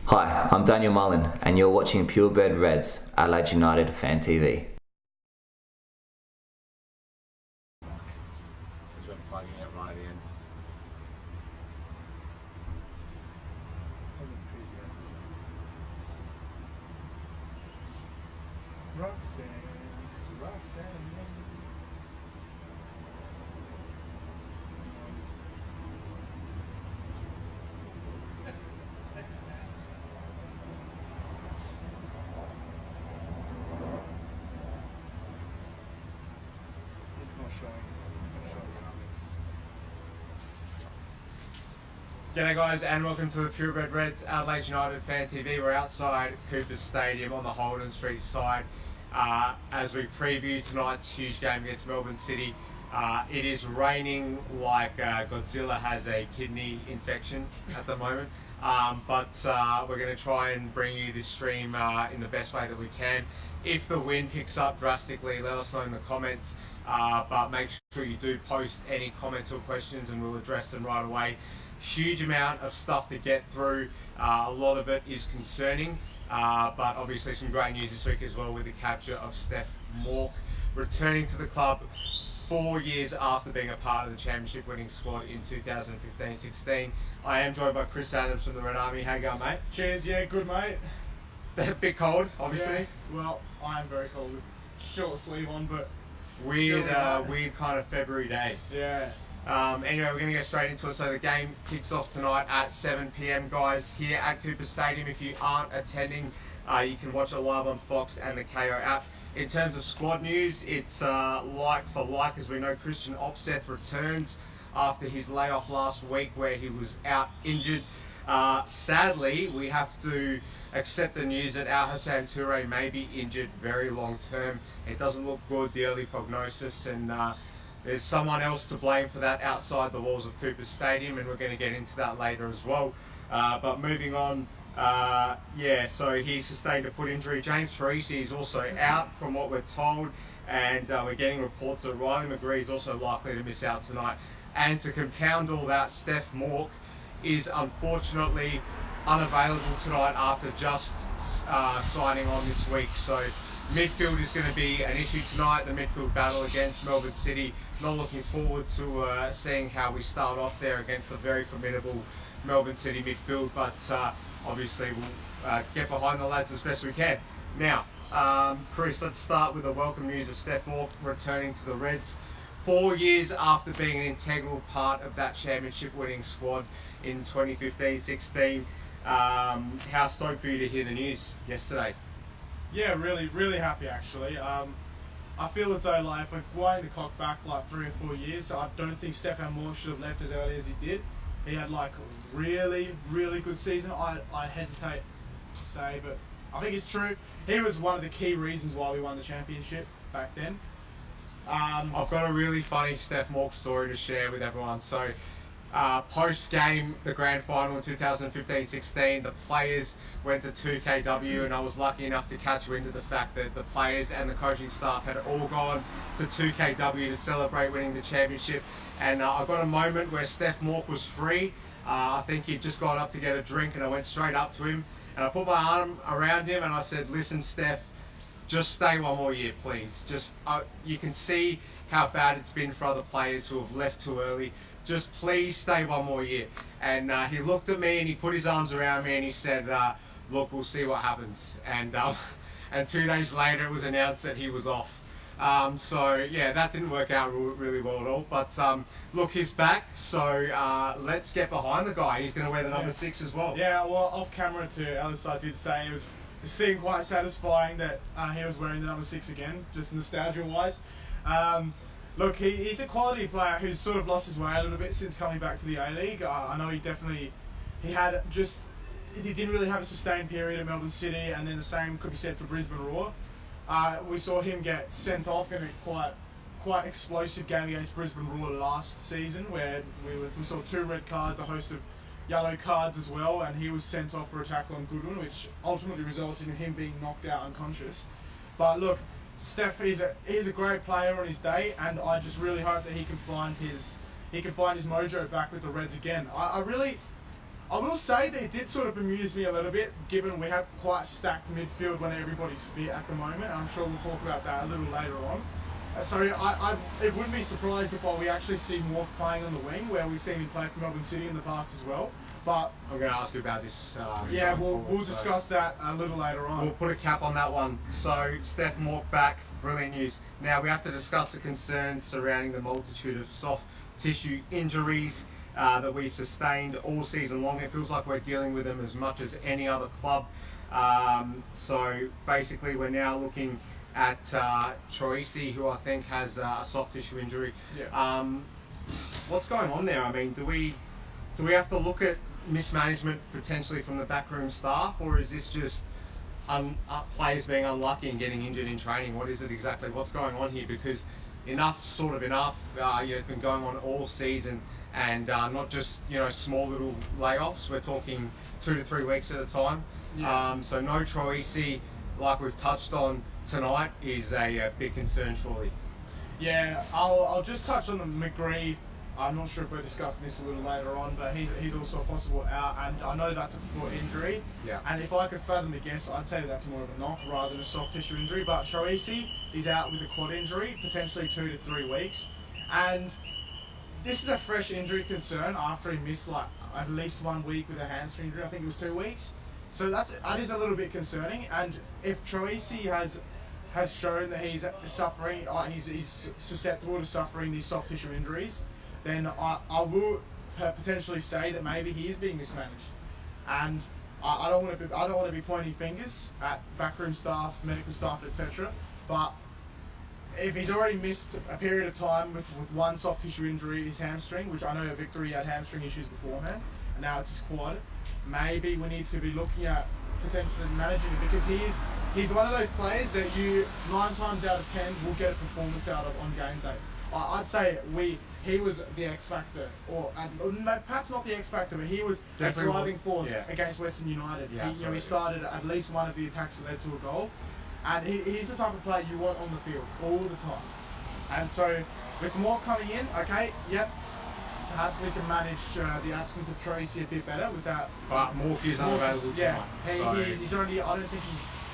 Hi, I'm Daniel Mullen, and you're watching Purebred Reds, Adelaide United Fan TV. Just went plugging it right in. Roxanne. It's not showing. G'day guys, and welcome to the Purebred Reds Adelaide United Fan TV. We're outside Cooper Stadium on the Holden Street side as we preview tonight's huge game against Melbourne City. It is raining like Godzilla has a kidney infection at the moment, but we're going to try and bring you this stream in the best way that we can. If the wind picks up drastically, let us know in the comments, but make sure you do post any comments or questions and we'll address them right away. Huge amount of stuff to get through. A lot of it is concerning, but obviously some great news this week as well with the capture of Stefan Mauk returning to the club 4 years after being a part of the championship winning squad in 2015-16. I am joined by Chris Adams from the Red Army. How you going, mate? Cheers, yeah, good mate. A bit cold, obviously. Yeah, well, I am very cold with short sleeve on, but weird kind of February day. yeah. Anyway, we're going to go straight into it. So the game kicks off tonight at 7 p.m, guys, here at Cooper Stadium. If you aren't attending, you can watch it live on Fox and the KO app. In terms of squad news, it's like for like. As we know, Christian Opseth returns after his layoff last week where he was out injured. Sadly, we have to accept the news that our Hassan Toure may be injured very long term. It doesn't look good, the early prognosis, and there's someone else to blame for that outside the walls of Cooper Stadium, and we're going to get into that later as well. But moving on, so he sustained a foot injury. James Troisi is also out from what we're told, and we're getting reports that Riley McGee is also likely to miss out tonight. And to compound all that, Stefan Mauk is unfortunately unavailable tonight after just signing on this week. So midfield is going to be an issue tonight, the midfield battle against Melbourne City. Not looking forward to seeing how we start off there against a very formidable Melbourne City midfield, but obviously we'll get behind the lads as best we can. Now, Chris, let's start with the welcome news of Stefan Mauk returning to the Reds 4 years after being an integral part of that championship winning squad in 2015-16. How stoked for you to hear the news yesterday? Yeah, really happy actually. I feel as though, like, if we're winding the clock back like 3 or 4 years, I don't think Stefan Mauk should have left as early as he did. He had like a really good season. I hesitate to say, but I think it's true. He was one of the key reasons why we won the championship back then. I've got a really funny Stefan Mauk story to share with everyone. So, post-game, the grand final in 2015-16, the players went to 2KW, and I was lucky enough to catch wind of the fact that the players and the coaching staff had all gone to 2KW to celebrate winning the championship. And I got a moment where Stefan Mauk was free. I think he'd just got up to get a drink, and I went straight up to him, and I put my arm around him, and I said, "Listen, Steph, just stay one more year, please. Just you can see how bad it's been for other players who have left too early. Just please stay one more year." And he looked at me and he put his arms around me and he said, "Look, we'll see what happens." And 2 days later, it was announced that he was off. So yeah, that didn't work out really well at all. But look, he's back. So let's get behind the guy. He's going to wear the number 6 as well. Yeah, well, off camera too, Alistair did say it seemed quite satisfying that he was wearing the number 6 again, just nostalgia-wise. Look, he's a quality player who's sort of lost his way a little bit since coming back to the A-League. I know he didn't really have a sustained period at Melbourne City, and then the same could be said for Brisbane Roar. We saw him get sent off in a quite explosive game against Brisbane Roar last season, where we saw 2 red cards, a host of yellow cards as well, and he was sent off for a tackle on Goodwin, which ultimately resulted in him being knocked out unconscious. But look, Steph is a great player on his day, and I just really hope that he can find his mojo back with the Reds again. I will say that it did sort of amuse me a little bit, given we have quite a stacked midfield when everybody's fit at the moment. I'm sure we'll talk about that a little later on. So it wouldn't be surprised if we actually see Mauk playing on the wing, where we've seen him play for Melbourne City in the past as well. But I'm going to ask you about this. we'll discuss that a little later on. We'll put a cap on that one. So, Stefan Mauk back, brilliant news. Now we have to discuss the concerns surrounding the multitude of soft tissue injuries that we've sustained all season long. It feels like we're dealing with them as much as any other club. So basically, we're now looking at Troisi, who I think has a soft tissue injury. Yeah. What's going on there? I mean, do we have to look at mismanagement potentially from the backroom staff, or is this just players being unlucky and getting injured in training? What is it exactly? What's going on here? Because enough's sort of enough. It's been going on all season, and not just small little layoffs. We're talking 2 to 3 weeks at a time. Yeah. So no Troisi, like we've touched on tonight, is a big concern surely. Yeah, I'll just touch on the McGee. I'm not sure if we're discussing this a little later on, but he's also a possible out, and I know that's a foot injury. Yeah. And if I could fathom a guess, I'd say that's more of a knock rather than a soft tissue injury. But Troisi is out with a quad injury, potentially 2 to 3 weeks, and this is a fresh injury concern after he missed like at least 1 week with a hamstring injury. I think it was 2 weeks. So that is a little bit concerning. And if Troisi has shown that he's suffering, he's susceptible to suffering these soft tissue injuries, then I will potentially say that maybe he is being mismanaged. And I don't want to be pointing fingers at backroom staff, medical staff, etc. But if he's already missed a period of time with one soft tissue injury, his hamstring, which I know Victory had hamstring issues beforehand, and now it's his quad, maybe we need to be looking at potentially managing it, because he's one of those players that you 9 times out of 10 will get a performance out of on game day. I'd say he was the X factor, or perhaps not the X factor, but he was Definitely a driving force yeah. against Western United. Yeah, he started at least one of the attacks that led to a goal, and he's the type of player you want on the field all the time. And so with Mauk coming in, okay, yep, perhaps we can manage the absence of Troisi a bit better without. But Mauk is unavailable tonight. Yeah, he's only. I don't think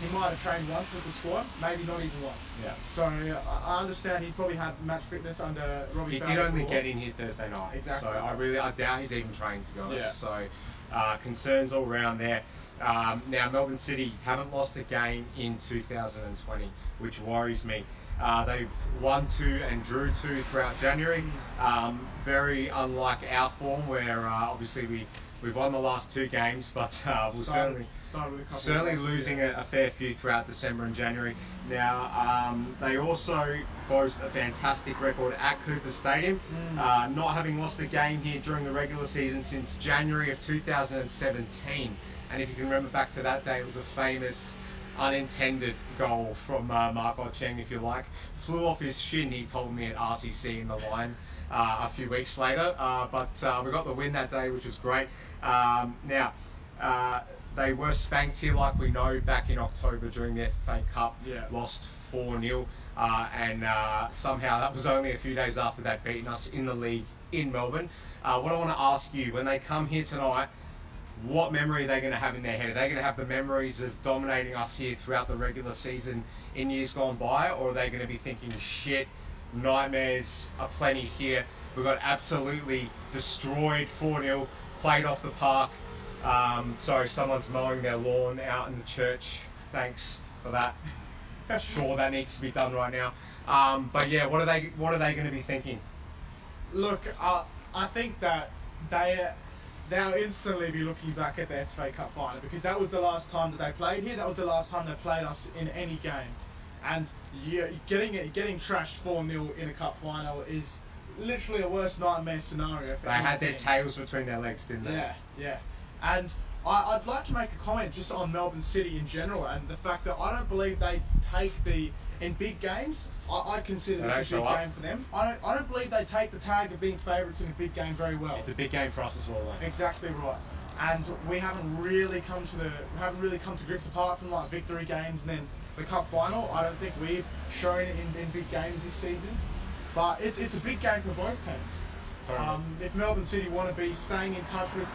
he might have trained once with the squad, maybe not even once. Yeah. So I understand he's probably had match fitness under Robbie. He Fowler's did only law. get in here Thursday night. Exactly. So I doubt he's even trained, to be honest. Yeah. So concerns all around there. Now Melbourne City haven't lost a game in 2020, which worries me. They've won 2 and drew 2 throughout January. Very unlike our form, where obviously we've won the last 2 games, but we'll certainly losing a fair few throughout December and January. Now they also boast a fantastic record at Cooper Stadium, not having lost a game here during the regular season since January of 2017. And if you can remember back to that day, it was a famous unintended goal from Mark Cheng, if you like. Flew off his shin, he told me, at RCC in the line a few weeks later. But we got the win that day, which was great. Now, they were spanked here, like we know, back in October during their FA Cup. Yeah. Lost 4-0. And somehow that was only a few days after they'd beaten us in the league in Melbourne. What I want to ask you, when they come here tonight, what memory are they going to have in their head? Are they going to have the memories of dominating us here throughout the regular season in years gone by? Or are they going to be thinking, shit, nightmares are plenty here. We got absolutely destroyed 4-0, played off the park. Sorry, someone's mowing their lawn out in the church. Thanks for that. Sure, that needs to be done right now. But yeah, what are they going to be thinking? Look, I think that they'll instantly be looking back at their FA Cup final, because that was the last time that they played here. That was the last time they played us in any game, and getting trashed 4-0 in a cup final is literally a worst nightmare scenario. They had their tails between their legs, didn't they? Yeah. And I'd like to make a comment just on Melbourne City in general, and the fact that I don't believe they take in big games. I consider this a big game for them. I don't believe they take the tag of being favourites in a big game very well. It's a big game for us as well, though. Exactly right. And we haven't really come to grips, apart from like victory games and then the cup final. I don't think we've shown it in big games this season. But it's a big game for both teams. Totally. If Melbourne City want to be staying in touch with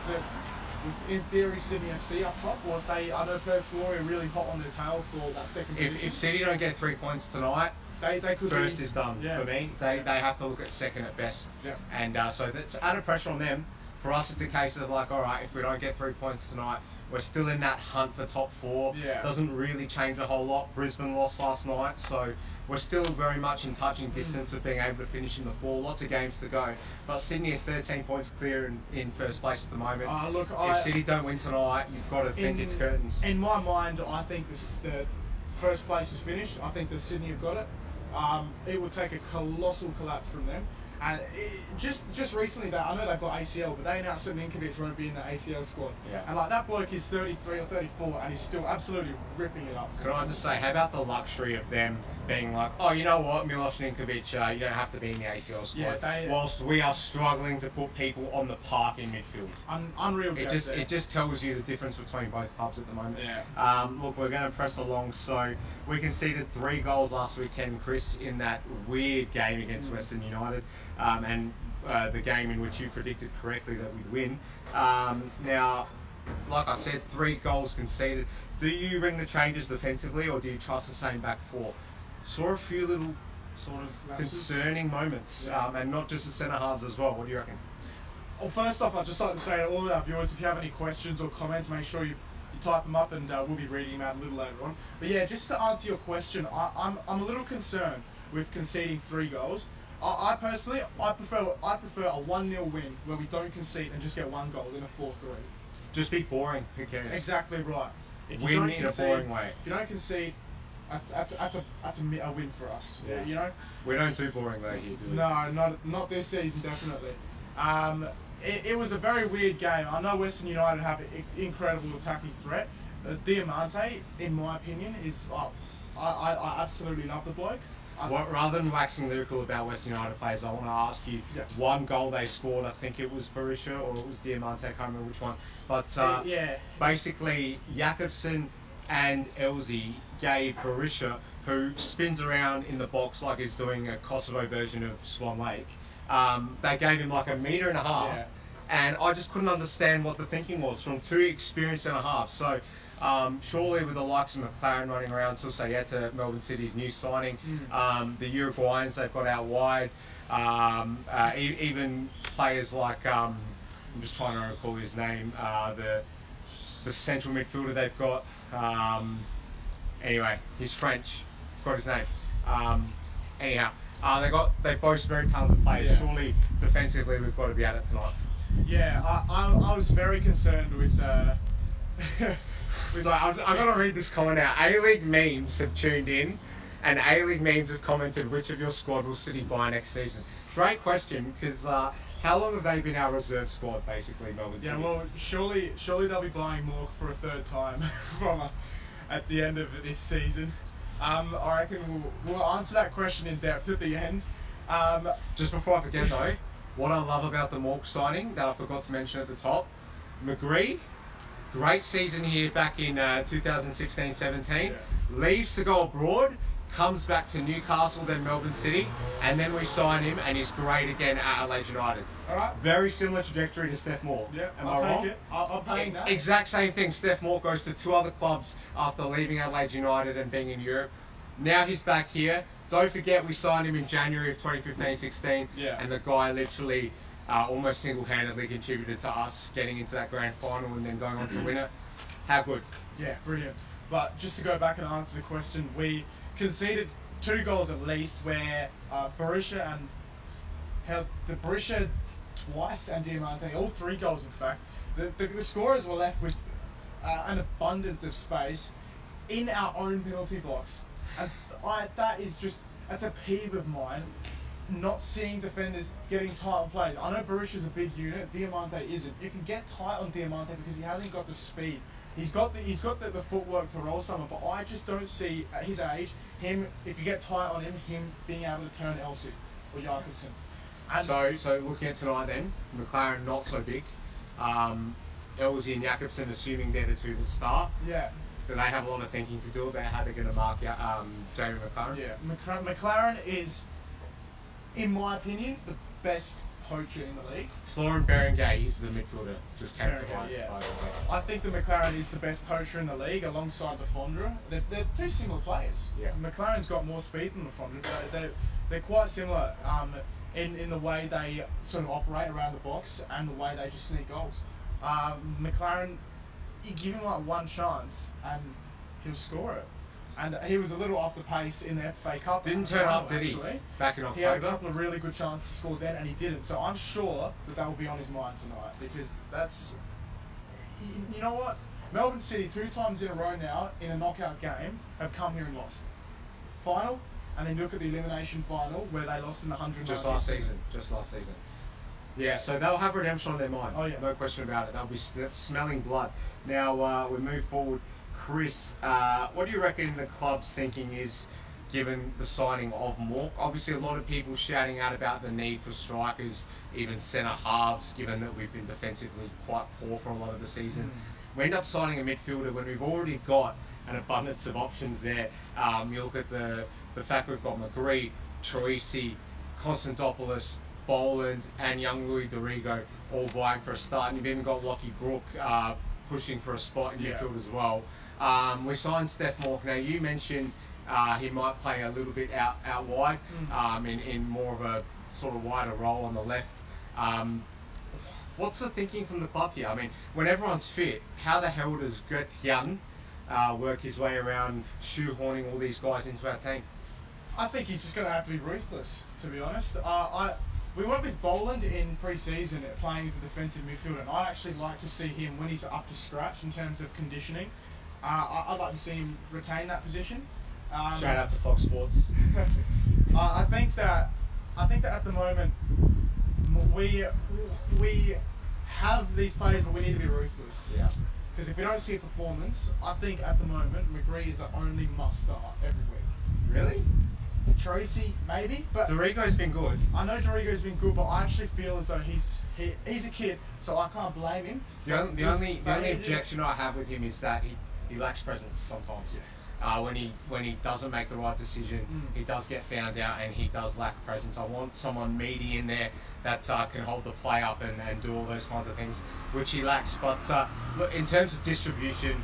with, in theory, Sydney FC up top, or if they, I know Perth Glory are really hot on their tail for that second position. If City don't get 3 points tonight, they could first be, is done for me. They have to look at second at best. Yeah. And so that's added pressure on them. For us, it's a case of like, all right, if we don't get 3 points tonight, we're still in that hunt for top 4. Yeah. Doesn't really change a whole lot. Brisbane lost last night, so we're still very much in touching distance of being able to finish in the 4. Lots of games to go. But Sydney are 13 points clear in first place at the moment. If City don't win tonight, you've got to think it's curtains. In my mind, I think the first place is finished. I think that Sydney have got it. It would take a colossal collapse from them. And just recently, I know they've got ACL, but they announced that Ninkovic won't be in the ACL squad. Yeah. And like that bloke is 33 or 34, and he's still absolutely ripping it up. Can I just say, how about the luxury of them being like, oh, you know what, Milos Ninkovic, you don't have to be in the ACL squad. Yeah, whilst we are struggling to put people on the park in midfield. Unreal. It just tells you the difference between both clubs at the moment. Yeah. Look, we're going to press along. So we conceded 3 goals last weekend, Chris, in that weird game against Western United, and the game in which you predicted correctly that we'd win. Now, like I said, 3 goals conceded. Do you ring the changes defensively, or do you trust the same back 4? Saw a few little sort of concerning moments, and not just the centre halves as well. What do you reckon? Well, first off, I'd just like to say to all of our viewers, if you have any questions or comments, make sure you type them up, and we'll be reading them out a little later on. But yeah, just to answer your question, I'm a little concerned with conceding 3 goals. I personally, I prefer a 1-0 win where we don't concede and just get 1 goal in a 4-3. Just be boring. Who cares? Exactly right. If you Win don't in concede, a boring way. If you don't concede, that's a win for us. Yeah. You know. We don't do boring though here, do we? No, not this season, definitely. It was a very weird game. I know Western United have an incredible attacking threat. Diamante, in my opinion, is I absolutely love the bloke. Rather than waxing lyrical about Western United players, I want to ask you, 1 goal they scored, I think it was Barisha or it was Diamante, I can't remember which one. But basically, Jakobsen and Elzy gave Barisha, who spins around in the box like he's doing a Kosovo version of Swan Lake, they gave him like 1.5 meters. Yeah. And I just couldn't understand what the thinking was from 2 experienced centre-halves. So surely with the likes of McLaren running around, Susayeta, Melbourne City's new signing, the Uruguayans they've got out wide, even players like, I'm just trying to recall his name, the central midfielder they've got, anyway, he's French, forgot his name. Anyhow, they boast very talented players. Yeah. Surely defensively we've got to be at it tonight. Yeah, I was very concerned with. So I've got to read this comment out. A-League memes have tuned in, and A-League memes have commented, which of your squad will City buy next season? Great question, because how long have they been our reserve squad, basically, Melbourne City? Yeah, well, surely they'll be buying Mauk for a 3rd time at the end of this season. I reckon we'll answer that question in depth at the end. Just before I forget though, what I love about the Mauk signing that I forgot to mention at the top, McGee, great season here back in 2016-17, leaves to go abroad, comes back to Newcastle, then Melbourne City, and then we sign him, and he's great again at Adelaide United. All right. Very similar trajectory to Stef Mauk. Yeah, Am I'll I wrong? take it. I'm paying that. Exact same thing. Stef Mauk goes to 2 other clubs after leaving Adelaide United and being in Europe. Now he's back here. Don't forget we signed him in January of 2015-16, and the guy literally almost single-handedly contributed to us getting into that grand final and then going on to win it. How good? Yeah, brilliant. But just to go back and answer the question, we conceded 2 goals at least, where Barisha and Barisha twice and Diamante, all 3 goals in fact. The scorers were left with an abundance of space in our own penalty box, and that's a peeve of mine. Not seeing defenders getting tight on plays. I know Barisha's a big unit, Diamante isn't. You can get tight on Diamante because he hasn't got the speed. He's got the footwork to roll someone, but I just don't see at his age if you get tight on him being able to turn Elsie or Jakobsen. So looking at tonight then, McLaren not so big. Elsie and Jakobsen, assuming they're the 2 that start. Yeah. Do they have a lot of thinking to do about how they're going to mark Jamie McLaren? Yeah, McLaren is, in my opinion, the best poacher in the league. Florent Berengay is the midfielder. Just came to Berengay, mind. yeah. by the way. I think the McLaren is the best poacher in the league alongside the Fondra. They're two similar players. Yeah. McLaren's got more speed than the Fondra. They're quite similar in the way they sort of operate around the box and the way they just sneak goals. McLaren, you give him like one chance and he'll score it. And he was a little off the pace in the FA Cup. Didn't turn up, did he? Actually. Back in He had a October. couple of really good chances to score then, and he didn't. So I'm sure that will be on his mind tonight, because that's, you know what? Melbourne City 2 times in a row now in a knockout game have come here and lost. Final, and then look at the elimination final where they lost in the 100. Just last season. Yeah, so they'll have redemption on their mind. Oh, yeah. No question about it. They'll be smelling blood. Now we move forward. Chris, what do you reckon the club's thinking is, given the signing of Mauk? Obviously, a lot of people shouting out about the need for strikers, even centre halves, given that we've been defensively quite poor for a lot of the season. We end up signing a midfielder when we've already got an abundance of options there. You look at the fact we've got McGee, Troisi, Constantopoulos, Boland, and young Louis Dorigo all vying for a start, and you've even got Lockie Brook pushing for a spot in midfield as well. We signed Stefan Mauk. Now, you mentioned he might play a little bit out wide, in more of a sort of wider role on the left. What's the thinking from the club here? I mean, when everyone's fit, how the hell does Gert Jan work his way around shoehorning all these guys into our team? I think he's just going to have to be ruthless, to be honest. We went with Boland in pre-season playing as a defensive midfielder, and I'd actually like to see him, when he's up to scratch in terms of conditioning, I'd like to see him retain that position. Shout out to Fox Sports. I think that at the moment we have these players, but we need to be ruthless. Yeah. Because if we don't see a performance, I think at the moment McGee is the only must start every week. Really? Troisi maybe, but Dorigo's been good. I know Dorigo's been good, but I actually feel as though he's a kid, so I can't blame him. The only objection I have with him is that he lacks presence sometimes. Yeah. When he doesn't make the right decision, he does get found out, and he does lack presence. I want someone meaty in there that can hold the play up and do all those kinds of things, which he lacks. But look, in terms of distribution,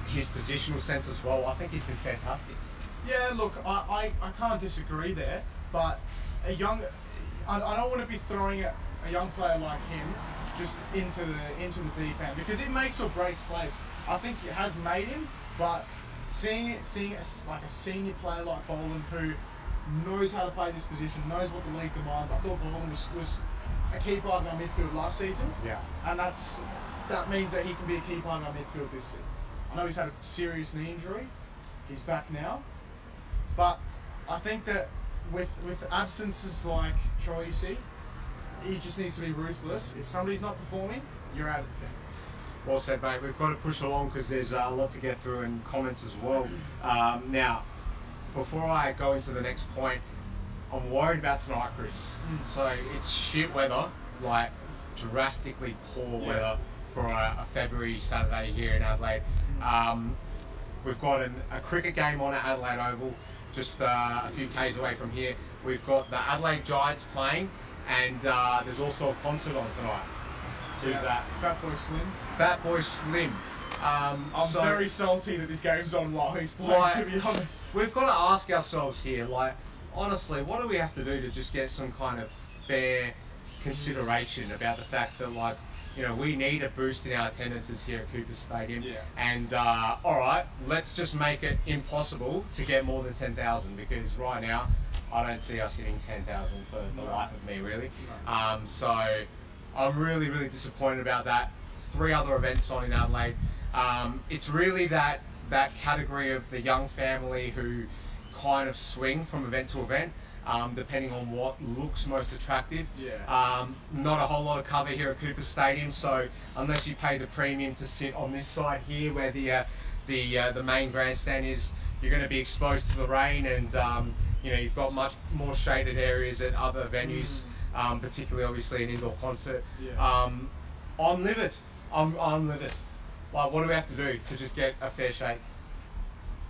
his positional sense as well, I think he's been fantastic. Yeah, look, I can't disagree there, but I don't want to be throwing a young player like him just into the deep end, because it makes or breaks plays. I think it has made him, but seeing like a senior player like Boland who knows how to play this position, knows what the league demands. I thought Boland was a key part of our midfield last season, and that means that he can be a key part of our midfield this season. I know he's had a serious knee injury, he's back now, but I think that with absences like Troisi, he just needs to be ruthless. If somebody's not performing, you're out of the team. Well said, mate. We've got to push along because there's a lot to get through and comments as well. Now, before I go into the next point, I'm worried about tonight, Chris. So it's shit weather, like drastically poor weather for a February Saturday here in Adelaide. We've got a cricket game on at Adelaide Oval, just a few k's away from here. We've got the Adelaide Giants playing, and there's also a concert on tonight. Who's that? Fat Boy Slim. I'm very salty that this game's on while he's playing, to be honest. We've got to ask ourselves here, like, honestly, what do we have to do to just get some kind of fair consideration about the fact that, like, you know, we need a boost in our attendances here at Cooper Stadium. And, alright, let's just make it impossible to get more than 10,000, because right now, I don't see us hitting 10,000 for the life of me, really. So I'm really, really disappointed about that. 3 other events on in Adelaide. It's really that category of the young family who kind of swing from event to event, depending on what looks most attractive. Not a whole lot of cover here at Cooper Stadium, so unless you pay the premium to sit on this side here where the main grandstand is, you're going to be exposed to the rain, and you know, you've got much more shaded areas at other venues. Particularly obviously an indoor concert. I'm livid. I'm livid. Like, what do we have to do to just get a fair shake?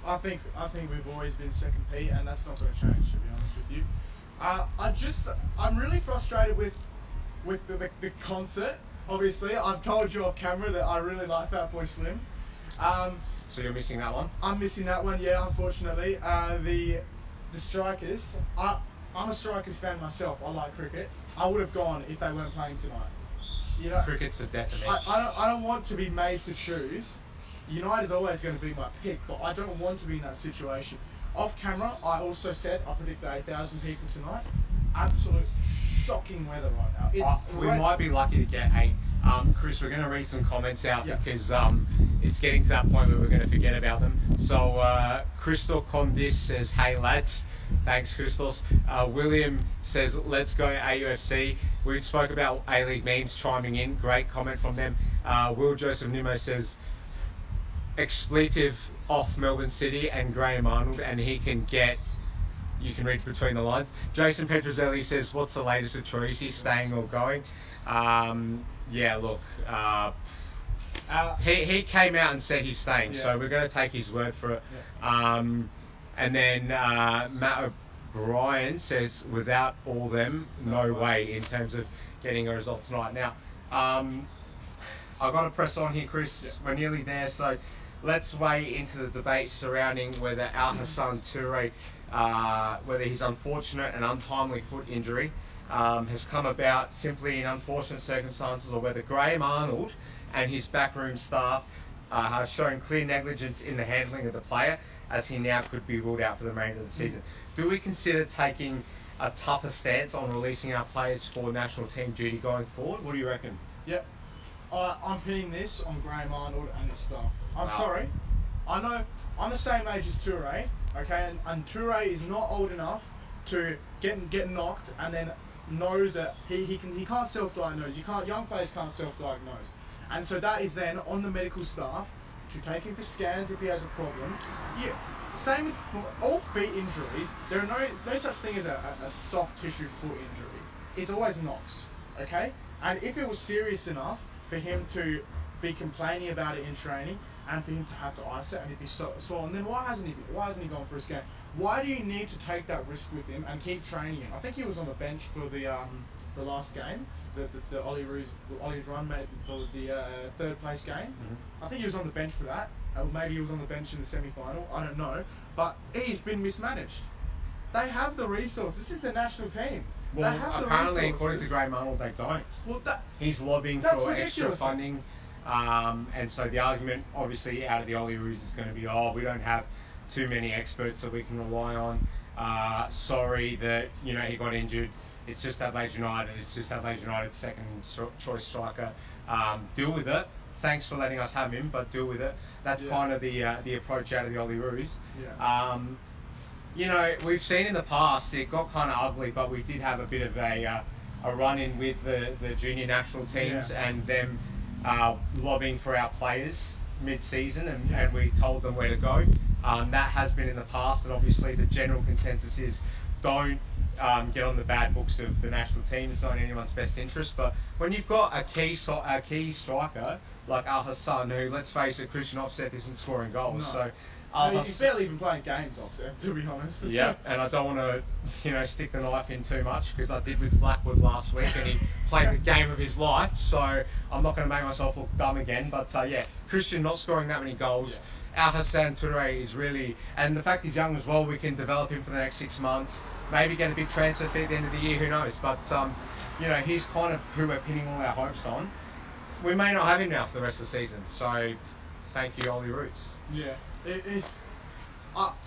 I think we've always been second Pete, and that's not going to change, to be honest with you. I'm really frustrated with the concert. Obviously, I've told you off camera that I really like Fatboy Slim. So you're missing that one? I'm missing that one, yeah, unfortunately. The strikers, I'm a strikers fan myself. I like cricket. I would have gone if they weren't playing tonight. You know, Cricket's the death of it. I don't want to be made to choose. United's always going to be my pick, but I don't want to be in that situation. Off camera, I also said I predict 8,000 people tonight. Absolute shocking weather right now. We might be lucky to get 8. Chris, we're going to read some comments out because it's getting to that point where we're going to forget about them. So Crystal Condis says, "Hey lads." Thanks, Crystals. William says, "Let's go AUFC." We spoke about A-League memes chiming in. Great comment from them. Will Joseph Nimmo says, "Expletive off Melbourne City and Graham Arnold, and he can get." You can read between the lines. Jason Petrozelli says, "What's the latest with Troisi, staying or going?" Yeah, look, he came out and said he's staying, so we're going to take his word for it. And then Matt O'Brien says, "Without all them, no way," in terms of getting a result tonight. Now, I've got to press on here, Chris. We're nearly there, so let's weigh into the debate surrounding whether Hassan Toure, whether his unfortunate and untimely foot injury has come about simply in unfortunate circumstances, or whether Graham Arnold and his backroom staff have shown clear negligence in the handling of the player, as he now could be ruled out for the remainder of the season. Do we consider taking a tougher stance on releasing our players for national team duty going forward? What do you reckon? Yep. I'm pinning this on Graham Arnold and his staff. I'm sorry. I know I'm the same age as Toure, okay, and Toure is not old enough to get knocked and then know that he can't self-diagnose. Young players can't self-diagnose, and so that is then on the medical staff to take him for scans if he has a problem. Yeah. Same with all feet injuries. There are no such thing as a soft tissue foot injury. It's always knocks, okay? And if it was serious enough for him to be complaining about it in training and for him to have to ice it and it'd be swollen, then why hasn't he gone for a scan? Why do you need to take that risk with him and keep training him? I think he was on the bench for the last game, the Ollie's run made for the third place game. Mm-hmm. I think he was on the bench for that. Or maybe he was on the bench in the semi-final. I don't know. But he's been mismanaged. They have the resources. This is the national team. Well, apparently, according to Graham Arnold, they don't. Well, he's lobbying for extra funding. And so the argument, obviously, out of the Ollie's is going to be, we don't have too many experts that we can rely on. Sorry that, he got injured. It's just Adelaide United. It's just Adelaide United's second choice striker. Deal with it. Thanks for letting us have him, but deal with it. That's kind of the approach out of the Ollie's. We've seen in the past it got kind of ugly, but we did have a bit of a run-in with the junior national teams and them lobbying for our players mid-season, and we told them where to go. That has been in the past, and obviously the general consensus is don't get on the bad books of the national team. It's not in anyone's best interest. But when you've got a key striker like Hassan, who, let's face it, Christian Offset isn't scoring goals. No. So he's barely even playing games, Offset, to be honest. Yeah, and I don't want to, stick the knife in too much, because I did with Blackwood last week, and he played the game of his life. So I'm not going to make myself look dumb again. But Christian not scoring that many goals. Our Hassan Toure is really, and the fact he's young as well, we can develop him for the next 6 months. Maybe get a big transfer fee at the end of the year, who knows? But he's kind of who we're pinning all our hopes on. We may not have him now for the rest of the season. So thank you, Ollie Roots. Yeah.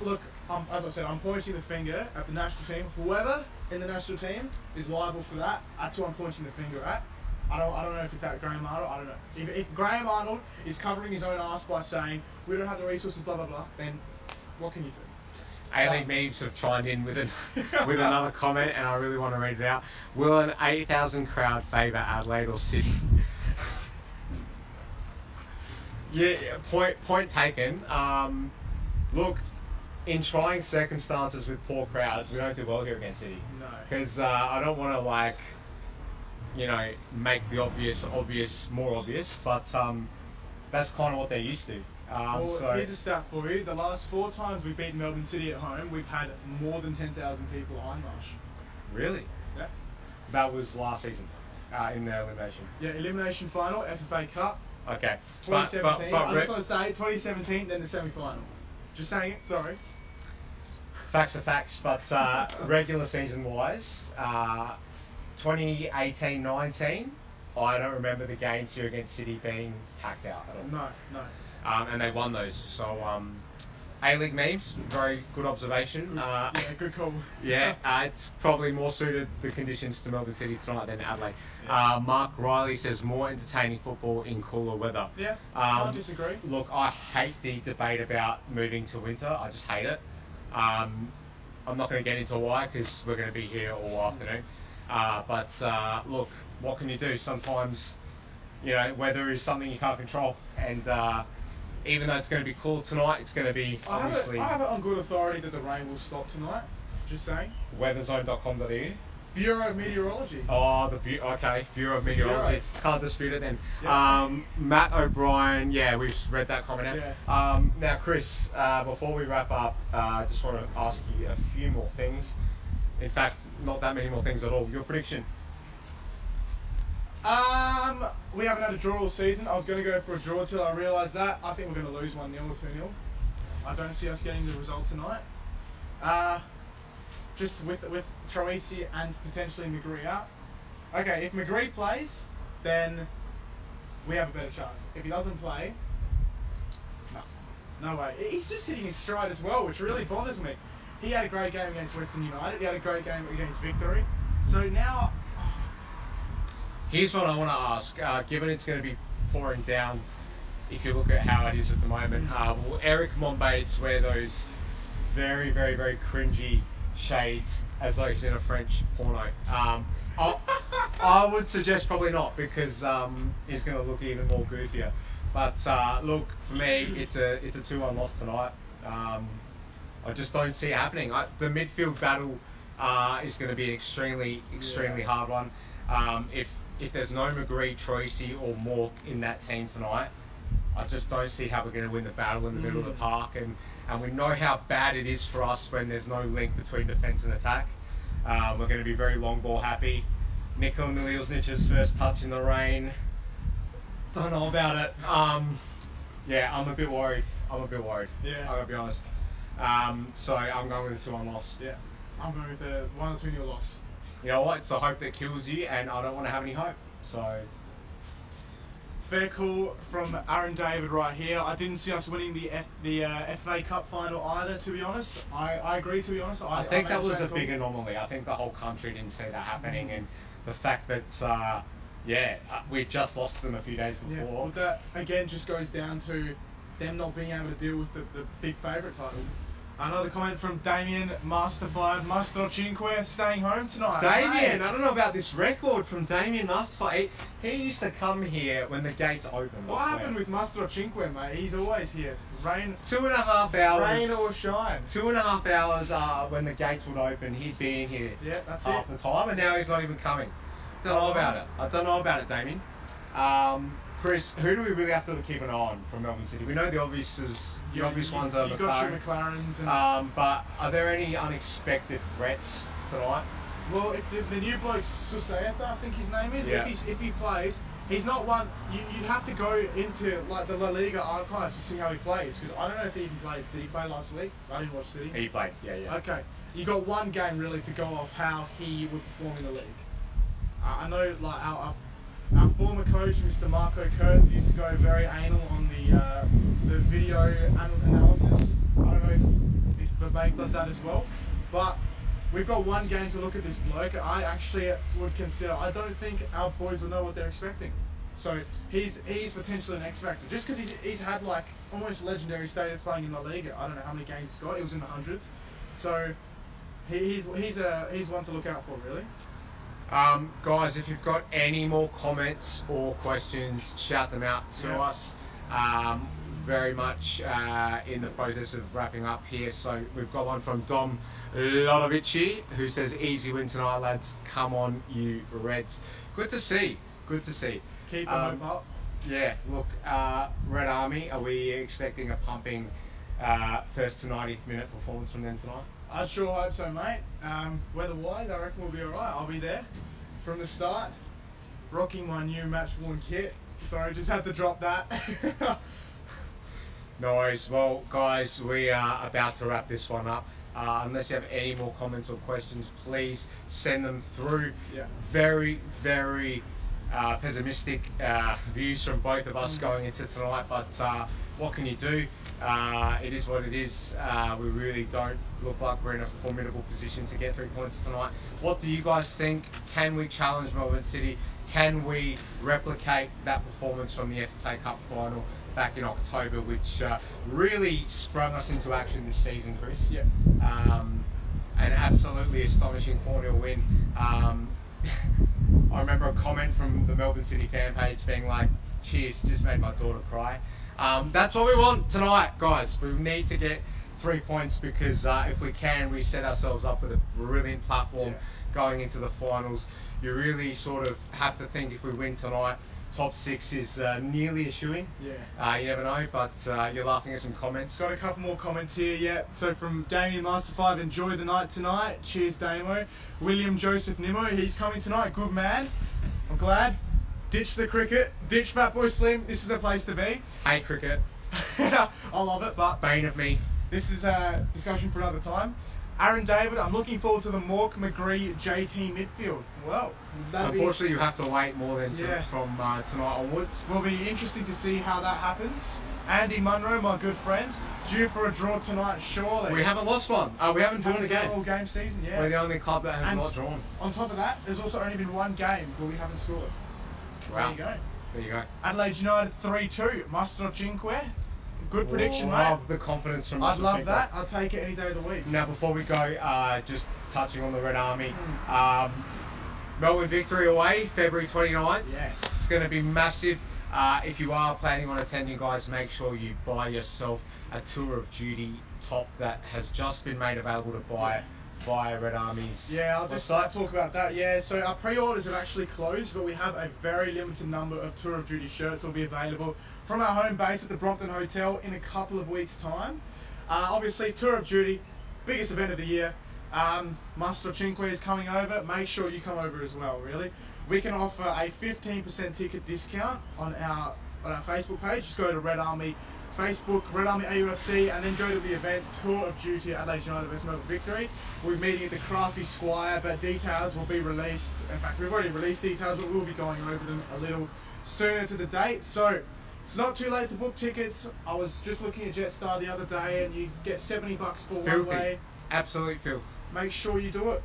Look, as I said, I'm pointing the finger at the national team. Whoever in the national team is liable for that, that's who I'm pointing the finger at. I don't know if it's at Graham Arnold. I don't know. If Graham Arnold is covering his own ass by saying we don't have the resources, blah blah blah, then what can you do? A-League memes have chimed in with another comment, and I really want to read it out. Will an 8,000 crowd favour Adelaide or Sydney? Point taken. Look, in trying circumstances with poor crowds, we don't do well here against City. No. Because I don't want to make the obvious more obvious, but that's kind of what they're used to. Here's a stat for you. The last 4 times we've beaten Melbourne City at home, we've had more than 10,000 people onrush. Really? Yeah. That was last season in the elimination. Yeah, elimination final, FFA Cup, Okay. 2017. I But just want to say 2017, then the semi-final. Just saying it. Sorry. facts are facts, but regular season wise, 2018-19, I don't remember the games here against City being packed out at all. No. And they won those. So, A-League memes, very good observation. Yeah, good call. Yeah, it's probably more suited the conditions to Melbourne City tonight than Adelaide. Mark Riley says more entertaining football in cooler weather. Yeah, can't disagree. Look, I hate the debate about moving to winter. I just hate it. I'm not going to get into why because we're going to be here all afternoon. But look, what can you do? Sometimes, weather is something you can't control. And even though it's going to be cool tonight, it's going to be obviously... I have it on good authority that the rain will stop tonight. Just saying. Weatherzone.com.au. Bureau of Meteorology. Oh, okay. Bureau of Meteorology. Can't dispute it then. Yeah. Matt O'Brien, yeah, we've read that comment out. Yeah. Now, Chris, before we wrap up, I just want to ask you a few more things. In fact, not that many more things at all. Your prediction? We haven't had a draw all season. I was going to go for a draw till I realised that. I think we're going to lose 1-0 or 2-0. I don't see us getting the result tonight. Just with Troisi and potentially McGee out. Okay, if McGee plays, then we have a better chance. If he doesn't play, no way. He's just hitting his stride as well, which really bothers me. He had a great game against Western United. He had a great game against Victory. So now... Here's what I want to ask. Given it's going to be pouring down, if you look at how it is at the moment, will Eric Monbates wear those very, very, very cringy shades as though he's in a French porno? I would suggest probably not because he's going to look even more goofier. But look, for me, it's a 2-1 loss tonight. I just don't see it happening. The midfield battle is going to be an extremely hard one. If there's no McGee, Troisi or Mauk in that team tonight, I just don't see how we're going to win the battle in the middle of the park. And we know how bad it is for us when there's no link between defence and attack. We're going to be very long ball happy. Nikola Miljuznic's first touch in the rain. Don't know about it. Yeah, I'm a bit worried. Yeah. I'm going to be honest. So I'm going with a 2-1 loss. Yeah, I'm going with a 1 or 2-0 loss. You know what? It's the hope that kills you, and I don't want to have any hope. So, fair call from Aaron David right here. I didn't see us winning the FA Cup final either, to be honest. I agree, to be honest. I think that was a big anomaly. I think the whole country didn't see that happening, and the fact that we just lost them a few days before. Yeah, well, that again just goes down to them not being able to deal with the big favourite title. Another comment from Damien, Masterfied, Mastro Cinque, staying home tonight. Damien, I don't know about this record from Damien Masterfied. He used to come here when the gates opened. What happened with Mastro Cinque, mate? He's always here. Rain. 2.5 hours. Rain or shine. 2.5 hours when the gates would open, he'd be in here. Yeah, that's half the time, and now he's not even coming. Don't know about it. I don't know about it, Damien. Chris, who do we really have to keep an eye on from Melbourne City? We know the obvious ones are you got your McLarens. And but are there any unexpected threats tonight? Well, if the new bloke Susaeta, I think his name is, yeah. if he plays, he's not one. You'd have to go into like the La Liga archives to see how he plays, because I don't know if he even played. Did he play last week? I didn't watch City. He played, yeah. Okay, you got one game really to go off how he would perform in the league. I know like our former coach, Mr. Marco Kurtz, used to go very anal on the video analysis. I don't know if Verbeek does that as well, but we've got one game to look at this bloke. I actually would consider. I don't think our boys will know what they're expecting. So he's potentially an X factor just because he's had like almost legendary status playing in La Liga. I don't know how many games he's got. He was in the hundreds. So he's one to look out for, really. Guys, if you've got any more comments or questions, shout them out to us. Very much in the process of wrapping up here. So we've got one from Dom Lodovici, who says, easy win tonight, lads. Come on, you Reds. Good to see. Keep the hope up. Yeah, look, Red Army, are we expecting a pumping first to 90th minute performance from them tonight? I sure hope so, mate. Weather-wise, I reckon we'll be alright. I'll be there from the start, rocking my new match-worn kit. Sorry, just had to drop that. No worries. Well, guys, we are about to wrap this one up. Unless you have any more comments or questions, please send them through. Yeah. Very, very pessimistic views from both of us going into tonight, but what can you do? It is what it is. We really don't look like we're in a formidable position to get 3 points tonight. What do you guys think? Can we challenge Melbourne City? Can we replicate that performance from the FFA Cup final back in October, which really sprung us into action this season, Chris? Yeah. An absolutely astonishing 4-0 win. I remember a comment from the Melbourne City fan page being like, cheers, you just made my daughter cry. That's what we want tonight, guys. We need to get 3 points because if we can, we set ourselves up with a brilliant platform going into the finals. You really sort of have to think if we win tonight, top 6 is nearly a shoo-in. Yeah. You never know, but you're laughing at some comments. Got a couple more comments here, yeah. So from Damien Master 5, enjoy the night tonight. Cheers, Damo. William Joseph Nimmo, he's coming tonight. Good man. I'm glad. Ditch the cricket. Ditch Fatboy Slim. This is a place to be. Hate cricket. I love it, but Bane of me. this is a discussion for another time. Aaron David, I'm looking forward to the Mauk McGee JT midfield. Well, Unfortunately, you have to wait more than from tonight onwards. will be interesting to see how that happens. Andy Munro, my good friend, due for a draw tonight, surely. We haven't lost one. We haven't drawn a game. All game season, yeah. We're the only club that has And not drawn. On top of that, there's also only been one game where we haven't scored. Wow. There you go. There you go. Adelaide United 3-2. Mastro Cinque. Good prediction, mate. Love the confidence from I'd Mr. love Cinque. that. I'll take it any day of the week. Now, before we go, just touching on the Red Army. Melbourne victory away, February 29th. Yes. It's going to be massive. If you are planning on attending, guys, make sure you buy yourself a Tour of Duty top that has just been made available to buy via Red Army's Yeah, I'll just website. talk about that. Yeah, so our pre-orders have actually closed, but we have a very limited number of Tour of Duty shirts that will be available from our home base at the Brompton Hotel in a couple of weeks' time. Obviously, Tour of Duty, biggest event of the year. Mastro Cinque is coming over. Make sure you come over as well, really. We can offer a 15% ticket discount on our Facebook page. Just go to Red Army Facebook, Red Army AUFC, and then go to the event Tour of Duty Adelaide United vs Melbourne Victory. We'll be meeting at the Crafty Squire, but details will be released. In fact, we've already released details, but we'll be going over them a little sooner to the date. So it's not too late to book tickets. I was just looking at Jetstar the other day, and you get $70 for one Filthy. way. Absolute filth. Make sure you do it.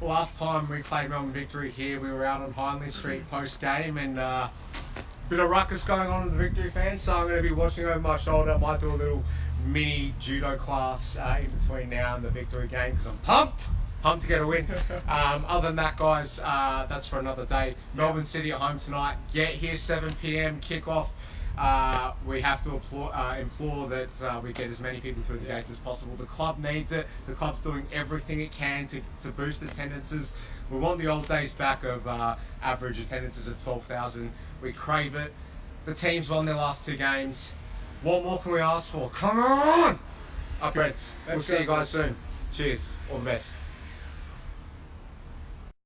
Last time we played Melbourne Victory here, we were out on Hindley Street post-game and bit of ruckus going on with the Victory fans, so I'm going to be watching over my shoulder. I might do a little mini judo class in between now and the Victory game because I'm pumped to get a win. Other than that, guys, that's for another day. Melbourne City at home tonight. Get here 7 p.m. kickoff. We have to implore that we get as many people through the gates as possible. The club needs it. The club's doing everything it can to boost attendances. We want the old days back of average attendances of 12,000. We crave it. The team's won their last 2 games. What more can we ask for? Come on! Up Reds. We'll see you guys soon. Cheers. All the best.